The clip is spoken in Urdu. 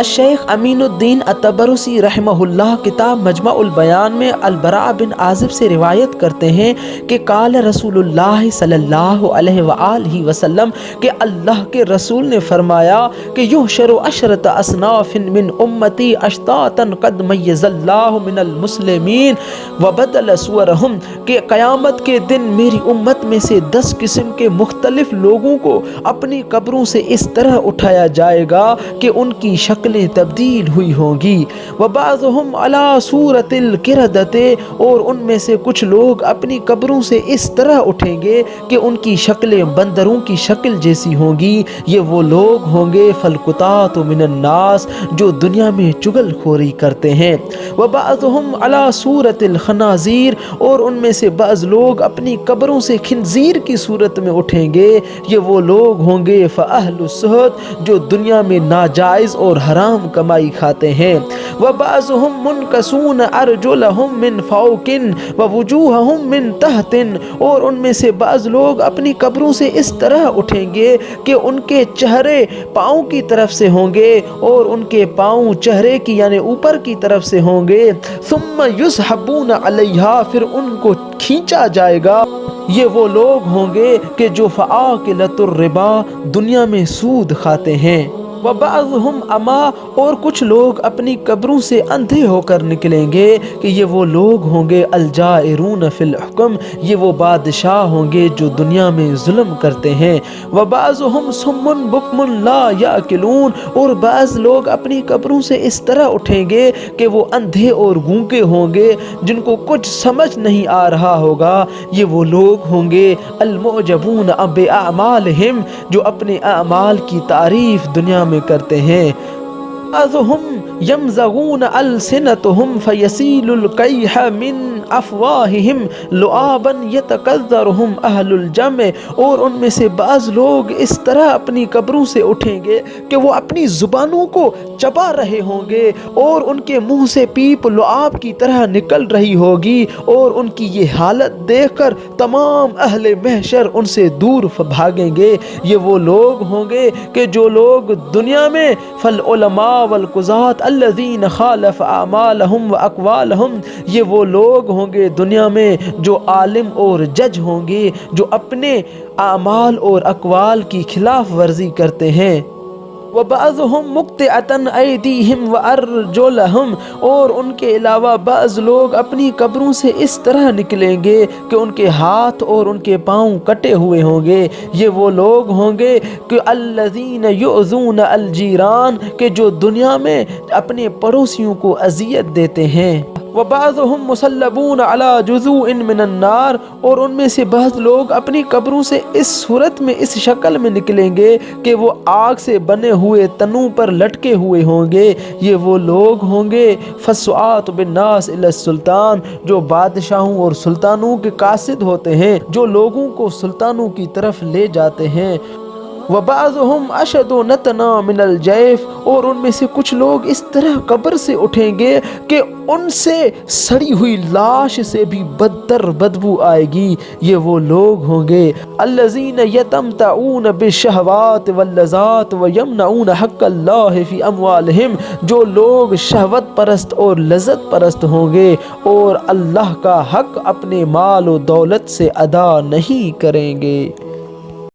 الشیخ امین الدین الطبرسی رحمہ اللہ کتاب مجمع البیان میں البراء بن عازب سے روایت کرتے ہیں کہ قال رسول اللہ صلی اللہ علیہ وآلہ وسلم کہ اللہ کے رسول نے فرمایا کہ یحشر عشرۃ اصناف من امتی اشتاتا قد میز اللہ من المسلمین وبدل صورہم، کہ قیامت کے دن میری امت میں سے 10 قسم کے مختلف لوگوں کو اپنی قبروں سے اس طرح اٹھایا جائے گا کہ ان کی شکلیں تبدیل ہوئی ہوں گی، وبعضهم على صورة القردة، اور ان میں سے کچھ لوگ اپنی قبروں سے اس طرح اٹھیں گے کہ ان کی شکلیں بندروں کی شکل جیسی ہوں گی۔ یہ وہ لوگ ہوں گے فالقطاۃ من الناس، جو دنیا میں چغل خوری کرتے ہیں، وبعضهم على صورة الخنازیر، اور ان میں سے بعض لوگ اپنی قبروں سے خنزیر کی صورت میں اٹھیں گے۔ یہ وہ لوگ ہوں گے فاہل السحت، جو دنیا میں ناجائز اور حرام کمائی کھاتے ہیں، وبعضهم منکسون ارجلهم من فوق ووجوههم من تحت، اور ان میں سے بعض لوگ اپنی قبروں سے اس طرح اٹھیں گے کہ ان کے چہرے پاؤں کی طرف سے ہوں گے اور ان کے پاؤں چہرے کی یعنی اوپر کی طرف سے ہوں گے، ثم یسحبون علیہا، پھر ان کو کھینچا جائے گا۔ یہ وہ لوگ ہوں گے کہ جو فآکلۃ الربا، دنیا میں سود کھاتے ہیں، وبعضهم اما، اور کچھ لوگ اپنی قبروں سے اندھے ہو کر نکلیں گے کہ یہ وہ لوگ ہوں گے الجائرون فی الحکم، یہ وہ بادشاہ ہوں گے جو دنیا میں ظلم کرتے ہیں، وبعضهم صم بکم لا یاکلون، اور بعض لوگ اپنی قبروں سے اس طرح اٹھیں گے کہ وہ اندھے اور گونگے ہوں گے جن کو کچھ سمجھ نہیں آ رہا ہوگا۔ یہ وہ لوگ ہوں گے المعجبون باعمالہم، جو اپنے اعمال کی تعریف دنیا میں کرتے ہیں، بعضهم یمزغون السنتهم فیسیل القیح من افواہہم لعابا یتکذرہم اہل الجمع، اور ان میں سے بعض لوگ اس طرح اپنی قبروں سے اٹھیں گے کہ وہ اپنی زبانوں کو چبا رہے ہوں گے اور ان کے منہ سے پیپ لعاب کی طرح نکل رہی ہوگی، اور ان کی یہ حالت دیکھ کر تمام اہل محشر ان سے دور بھاگیں گے۔ یہ وہ لوگ ہوں گے کہ جو لوگ دنیا میں فالعلماء والقضاة الذین خالف اعمالہم واقوالہم، یہ وہ لوگ ہوں گے دنیا میں جو عالم اور جج ہوں گے جو اپنے اعمال اور اقوال کی خلاف ورزی کرتے ہیں، وبعضهم مقطعة ایدیہم وارجلہم، اور ان کے علاوہ بعض لوگ اپنی قبروں سے اس طرح نکلیں گے کہ ان کے ہاتھ اور ان کے پاؤں کٹے ہوئے ہوں گے۔ یہ وہ لوگ ہوں گے کہ الذین یؤذون الجیران، کہ جو دنیا میں اپنے پڑوسیوں کو اذیت دیتے ہیں، وبعضهم مصلبون على جذوع من النار، اور ان میں سے بعض لوگ اپنی قبروں سے اس صورت میں اس شکل میں نکلیں گے کہ وہ آگ سے بنے ہوئے تنوں پر لٹکے ہوئے ہوں گے۔ یہ وہ لوگ ہوں گے فالسعاة بالناس الى السلطان، جو بادشاہوں اور سلطانوں کے قاصد ہوتے ہیں، جو لوگوں کو سلطانوں کی طرف لے جاتے ہیں، وبعضهم اشد نتنا من الجیف، اور ان میں سے کچھ لوگ اس طرح قبر سے اٹھیں گے کہ ان سے سڑی ہوئی لاش سے بھی بدتر بدبو آئے گی۔ یہ وہ لوگ ہوں گے الذین یتمتعون بالشہوات واللذات ویمنعون حق اللہ فی اموالہم، جو لوگ شہوت پرست اور لذت پرست ہوں گے اور اللہ کا حق اپنے مال و دولت سے ادا نہیں کریں گے۔